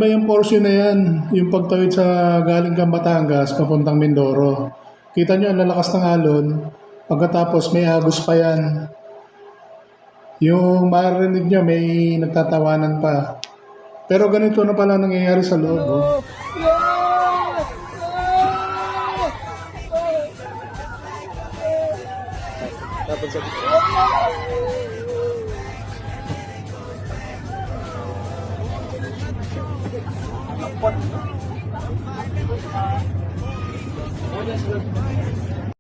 ba yung portion na yan, yung pagtawid sa galing kang Batangas, papuntang Mindoro. Kita nyo, ang lalakas ng alon. Pagkatapos, may agos pa yan. Yung marinig nyo, may nagtatawanan pa. Pero ganito na pala nangyayari sa loob. Oh. Tapos